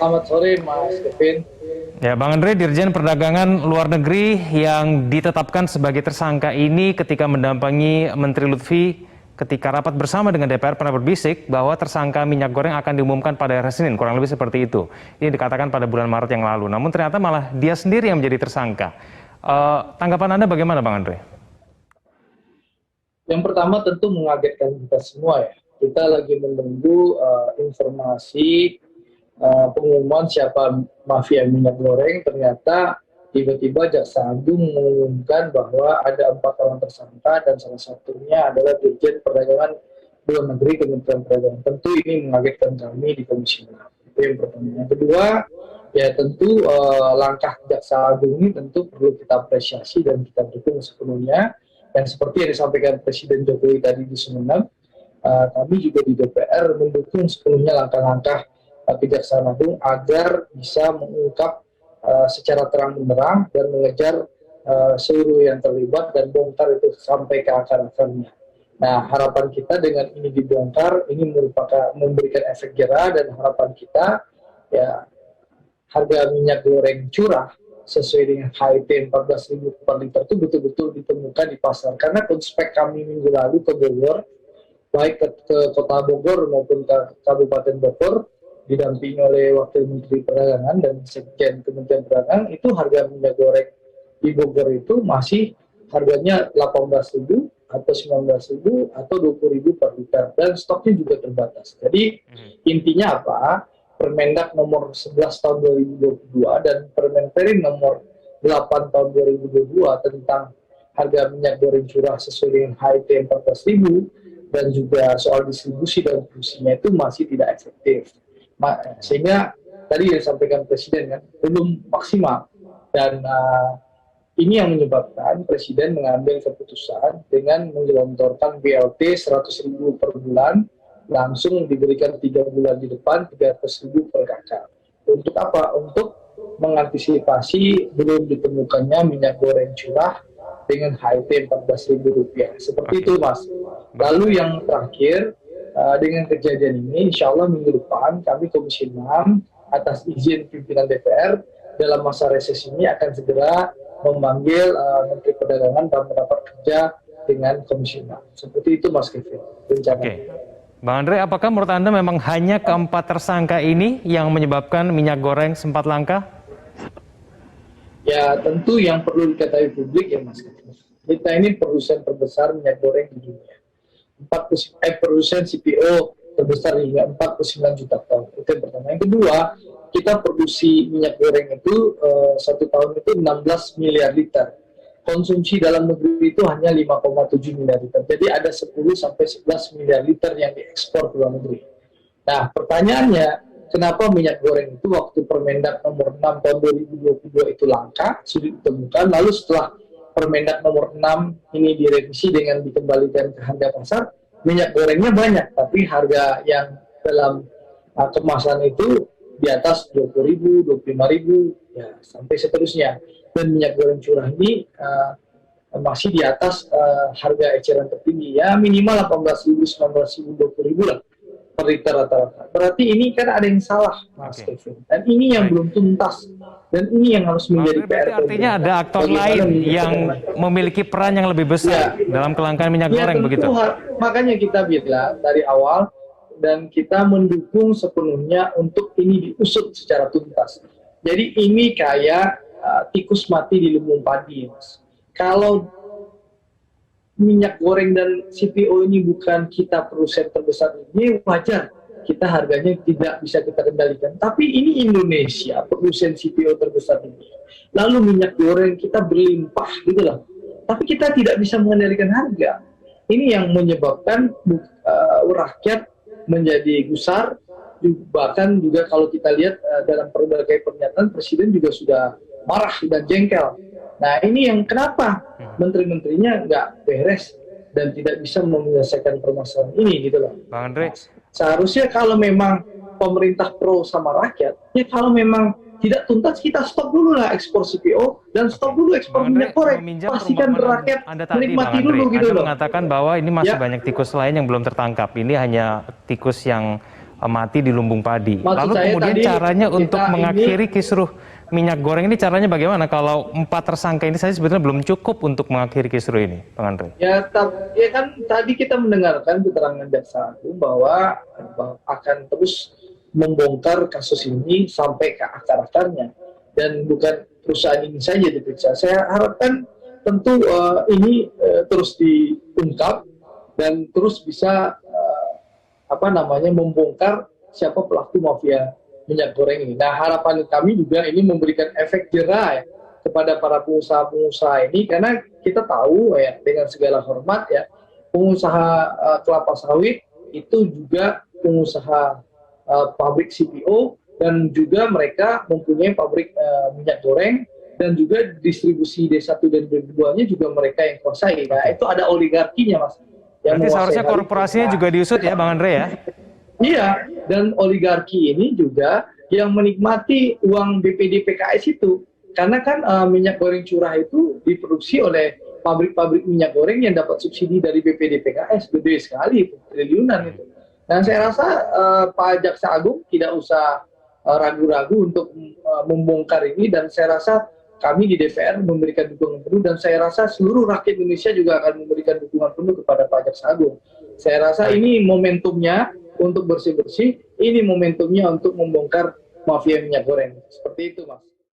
Selamat sore Mas Kevin. Ya, Bang Andre, Dirjen Perdagangan Luar Negeri yang ditetapkan sebagai tersangka ini ketika mendampingi Menteri Lutfi ketika rapat bersama dengan DPR pernah berbisik bahwa tersangka minyak goreng akan diumumkan pada hari Senin, kurang lebih seperti itu. Ini dikatakan pada bulan Maret yang lalu, namun ternyata malah dia sendiri yang menjadi tersangka. Tanggapan Anda bagaimana, Bang Andre? Yang pertama tentu mengagetkan kita semua ya. Kita lagi menunggu informasi pengumuman siapa mafia minyak goreng. Ternyata tiba-tiba Jaksa Agung mengumumkan bahwa ada 4 orang tersangka dan salah satunya adalah Dirjen Perdagangan Luar Negeri Kementerian Perdagangan. Tentu ini mengagetkan kami di Komisi 6. Itu yang pertama. Yang kedua, ya tentu langkah Jaksa Agung ini tentu perlu kita apresiasi dan kita dukung sepenuhnya. Dan seperti yang disampaikan Presiden Jokowi tadi di Sumeneb, kami juga di DPR mendukung sepenuhnya langkah-langkah Kejaksaan Agung agar bisa mengungkap secara terang-benderang dan mengejar seluruh yang terlibat dan bongkar itu sampai ke akar-akarnya. Nah, harapan kita dengan ini dibongkar, ini merupakan memberikan efek jera, dan harapan kita ya harga minyak goreng curah sesuai dengan HIT 14.000 per liter itu betul-betul ditemukan di pasar. Karena konspek kami minggu lalu ke Bogor, baik ke Kota Bogor maupun ke Kabupaten Bogor, didampingi oleh Wakil Menteri Perdagangan dan Sekjen Kementerian Perdagangan, itu harga minyak goreng di Bogor itu masih harganya 18.000 atau 19.000 atau 20.000 per liter, dan stoknya juga terbatas. Jadi intinya apa? Permendak nomor 11 tahun 2022 dan Permenperin nomor 8 tahun 2022 tentang harga minyak goreng curah sesuai dengan HIT 14.000 dan juga soal distribusi dan fungsinya itu masih tidak efektif. Sehingga tadi yang disampaikan Presiden kan belum maksimal, dan ini yang menyebabkan Presiden mengambil keputusan dengan menggelontorkan BLT 100.000 per bulan, langsung diberikan 3 bulan di depan 300.000 per kakak. Untuk apa? Untuk mengantisipasi belum ditemukannya minyak goreng curah dengan HIT Rp14.000. Seperti itu, Mas. Lalu yang terakhir, dengan kejadian ini, insya Allah minggu depan kami Komisi 6 atas izin pimpinan DPR dalam masa reses ini akan segera memanggil Menteri Perdagangan dalam rapat kerja dengan Komisi 6. Seperti itu, Mas Kevin. Oke. Bang Andre, apakah menurut Anda memang hanya keempat tersangka ini yang menyebabkan minyak goreng sempat langka? Ya, tentu yang perlu diketahui publik ya, Mas. Kita ini produsen terbesar minyak goreng di dunia. Produsen CPO terbesar hingga 49 juta ton. Itu yang pertama. Yang kedua, kita produksi minyak goreng itu satu tahun itu 16 miliar liter. Konsumsi dalam negeri itu hanya 5,7 miliar liter. Jadi ada 10 sampai 11 miliar liter yang diekspor ke luar negeri. Nah, pertanyaannya, kenapa minyak goreng itu waktu Permendak nomor 6 tahun 2022 itu langka, sulit ditemukan, lalu setelah Permendak nomor 6 ini direvisi dengan dikembalikan ke harga pasar, minyak gorengnya banyak, tapi harga yang dalam kemasan itu di atas 20.000, 25.000, ya sampai seterusnya. Dan minyak goreng curah ini masih di atas harga eceran tertinggi, ya minimal 18.000, 19.000, 20.000 lah per liter rata-rata. Berarti ini kan ada yang salah, Mas Kevin. Dan ini yang belum tuntas, dan ini yang harus menjadi PR. Artinya ada aktor lain yang memiliki peran yang lebih besar dalam kelangkaan minyak goreng, begitu? Makanya kita bilang dari awal, dan kita mendukung sepenuhnya untuk ini diusut secara tuntas. Jadi ini kayak tikus mati di lumbung padi, Mas. Kalau minyak goreng dan CPO ini bukan kita produsen terbesar ini, wajar kita harganya tidak bisa kita kendalikan. Tapi ini Indonesia, produsen CPO terbesar ini. Lalu minyak goreng kita berlimpah gitu loh. Tapi kita tidak bisa mengendalikan harga. Ini yang menyebabkan rakyat menjadi gusar. Bahkan juga kalau kita lihat dalam berbagai pernyataan, Presiden juga sudah marah dan jengkel. Nah, ini yang kenapa menteri-menterinya nggak beres dan tidak bisa menyelesaikan permasalahan ini gitu loh. Bang Andre, seharusnya kalau memang pemerintah pro sama rakyat, ya kalau memang tidak tuntas kita stop dulu lah ekspor CPO dan stop dulu ekspor minyak goreng. Pastikan rakyat menikmati dulu gitu loh. Anda mengatakan bahwa ini masih banyak tikus lain yang belum tertangkap. Ini hanya tikus yang mati di lumbung padi. Maksud Lalu saya kemudian tadi caranya untuk kita mengakhiri kisruh minyak goreng ini caranya bagaimana? Kalau 4 tersangka ini saya sebetulnya belum cukup untuk mengakhiri kisruh ini, Bang Andre. ya, ya kan tadi kita mendengarkan keterangan jaksa agung bahwa akan terus membongkar kasus ini sampai ke akar-akarnya, dan bukan perusahaan ini saja diperiksa. Saya harapkan tentu ini terus diungkap dan terus bisa membongkar siapa pelaku mafia minyak goreng ini. Nah, harapan kami juga ini memberikan efek jerah ya kepada para pengusaha-pengusaha ini, karena kita tahu ya, dengan segala hormat ya, pengusaha kelapa sawit itu juga pengusaha pabrik CPO, dan juga mereka mempunyai pabrik minyak goreng, dan juga distribusi D1 dan D2-nya juga mereka yang kuasai. Nah, itu ada oligarkinya, Mas. Berarti seharusnya korporasinya juga diusut ya, Bang Andre ya? Iya, dan oligarki ini juga yang menikmati uang BPD PKS itu. Karena kan minyak goreng curah itu diproduksi oleh pabrik-pabrik minyak goreng yang dapat subsidi dari BPD PKS, gede sekali itu, triliunan itu. Dan saya rasa Pak Jaksa Agung tidak usah ragu-ragu untuk membongkar ini, dan saya rasa kami di DPR memberikan dukungan penuh, dan saya rasa seluruh rakyat Indonesia juga akan memberikan dukungan penuh kepada Pak Jaksa Agung. Saya rasa ini momentumnya untuk bersih-bersih, ini momentumnya untuk membongkar mafia minyak goreng. Seperti itu, Mas.